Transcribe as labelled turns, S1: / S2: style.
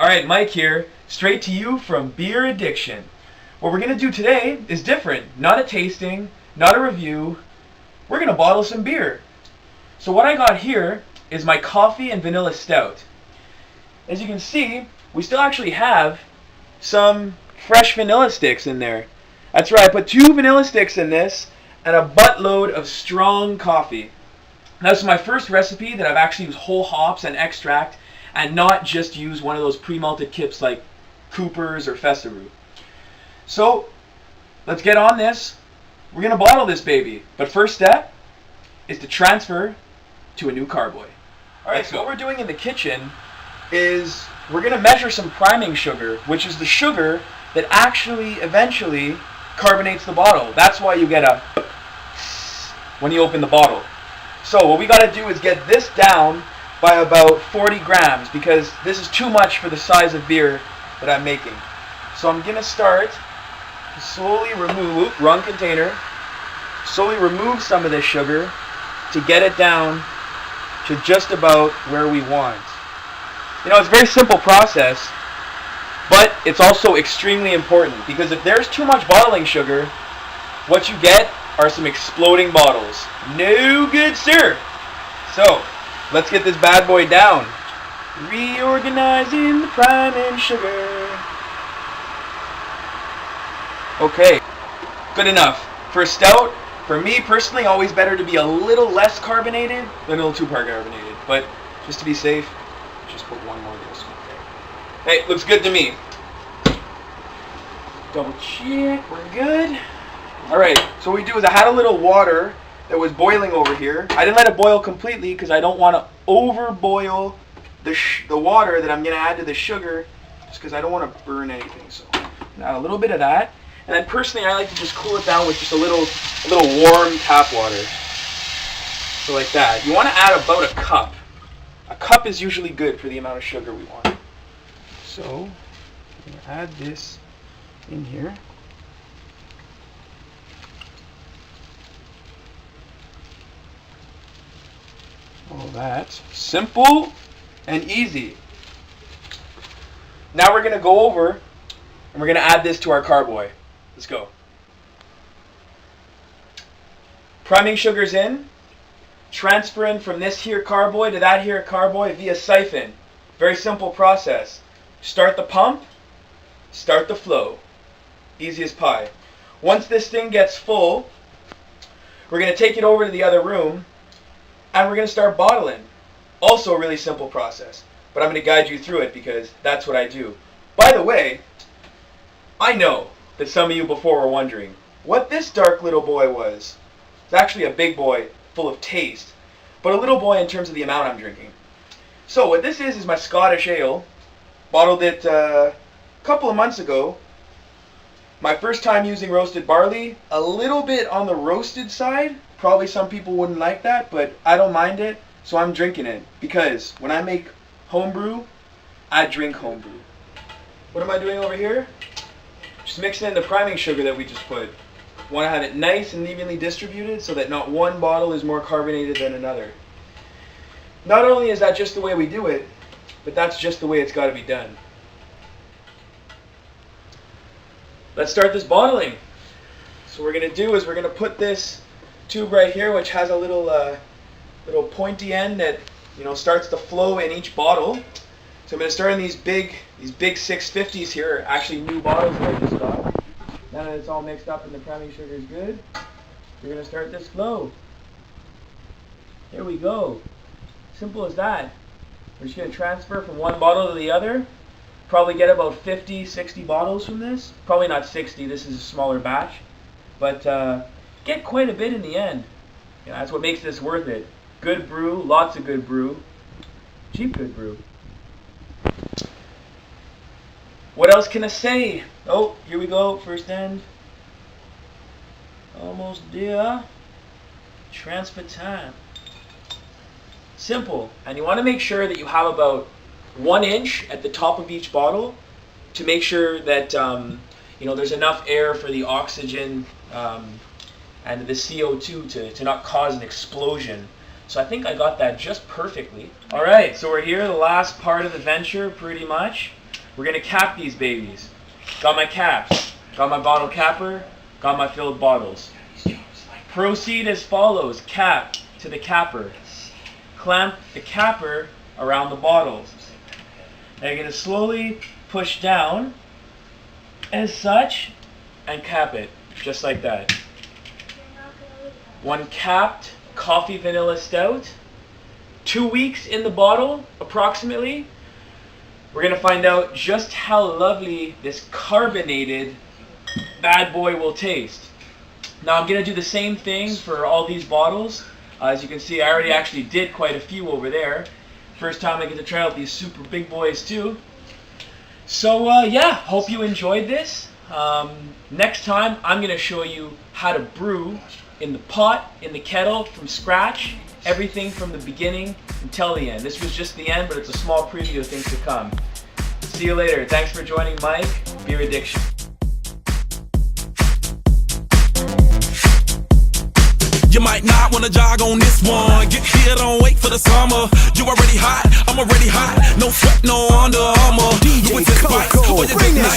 S1: Alright, Mike here, straight to you from Beer Addiction. What we're going to do today is different. Not a tasting, not a review. We're going to bottle some beer. So what I got here is my coffee and vanilla stout. As you can see, we still actually have some fresh vanilla sticks in there. That's right, I put 2 vanilla sticks in this and a buttload of strong coffee. Now, this is my first recipe that I've actually used whole hops and extract and not just use one of those pre-malted kits like Cooper's or Festival. So let's get on this. We're going to bottle this baby. But first step is to transfer to a new carboy. Alright, so what we're doing in the kitchen is we're going to measure some priming sugar, which is the sugar that actually eventually carbonates the bottle. That's why you get a when you open the bottle. So what we got to do is get this down by about 40 grams because this is too much for the size of beer that I'm making. So I'm going to start to slowly remove, wrong container, slowly remove some of this sugar to get it down to just about where we want. You know, it's a very simple process, but it's also extremely important because if there's too much bottling sugar, what you get are some exploding bottles. No good, sir. So let's get this bad boy down. Reorganizing the priming sugar. Okay, good enough. For a stout, for me personally, always better to be a little less carbonated than a little too carbonated. But just to be safe, just put one more of this. Hey, looks good to me. Double check, we're good. Alright, so what we do is I had a little water that was boiling over here. I didn't let it boil completely because I don't want to overboil the water that I'm going to add to the sugar just because I don't want to burn anything. So add a little bit of that. And then personally I like to just cool it down with just a little warm tap water. So like that. You want to add about a cup. A cup is usually good for the amount of sugar we want. So I'm going to add this in here. All that. Simple and easy. Now we're going to go over and we're going to add this to our carboy. Let's go. Priming sugar's in. Transferring from this here carboy to that here carboy via siphon. Very simple process. Start the pump, start the flow. Easy as pie. Once this thing gets full, we're going to take it over to the other room and we're going to start bottling. Also a really simple process, but I'm going to guide you through it because that's what I do. By the way, I know that some of you before were wondering what this dark little boy was. It's actually a big boy full of taste, but a little boy in terms of the amount I'm drinking. So what this is my Scottish ale. Bottled it a couple of months ago. My first time using roasted barley, a little bit on the roasted side. Probably some people wouldn't like that, but I don't mind it, so I'm drinking it. Because when I make homebrew, I drink homebrew. What am I doing over here? Just mixing in the priming sugar that we just put. Want to have it nice and evenly distributed so that not one bottle is more carbonated than another. Not only is that just the way we do it, but that's just the way it's got to be done. Let's start this bottling. So what we're going to do is we're going to put this tube right here, which has a little pointy end that starts to flow in each bottle. So I'm going to start in these big 650s here, actually new bottles that I just got. Now that it's all mixed up and the priming sugar is good, we're going to start this flow. Here we go. Simple as that. We're just going to transfer from one bottle to the other. Probably get about 50, 60 bottles from this. Probably not 60, this is a smaller batch. But get quite a bit in the end. That's what makes this worth it. Good brew, lots of good brew. Cheap good brew. What else can I say? Oh, here we go, first end. Almost there. Transfer time. Simple. And you want to make sure that you have about 1 inch at the top of each bottle to make sure that there's enough air for the oxygen and the CO2 to not cause an explosion. So I think I got that just perfectly. Alright, so we're here, the last part of the venture pretty much. We're gonna cap these babies. Got my caps, got my bottle capper, got my filled bottles. Proceed as follows. Cap to the capper. Clamp the capper around the bottles. Now you're gonna slowly push down as such and cap it, just like that. One capped coffee vanilla stout. 2 weeks in the bottle, approximately. We're gonna find out just how lovely this carbonated bad boy will taste. Now I'm gonna do the same thing for all these bottles. As you can see, I already actually did quite a few over there. First time I get to try out these super big boys too. So yeah, hope you enjoyed this. Next time I'm gonna show you how to brew in the pot, in the kettle, from scratch. Everything from the beginning until the end. This was just the end, but it's a small preview of things to come. See you later. Thanks for joining Mike, Beer Addiction.
S2: You might not wanna jog on this one. Get here, don't wait for the summer. You already hot, I'm already hot. No sweat, no Under Armour. DJ Coco, bring that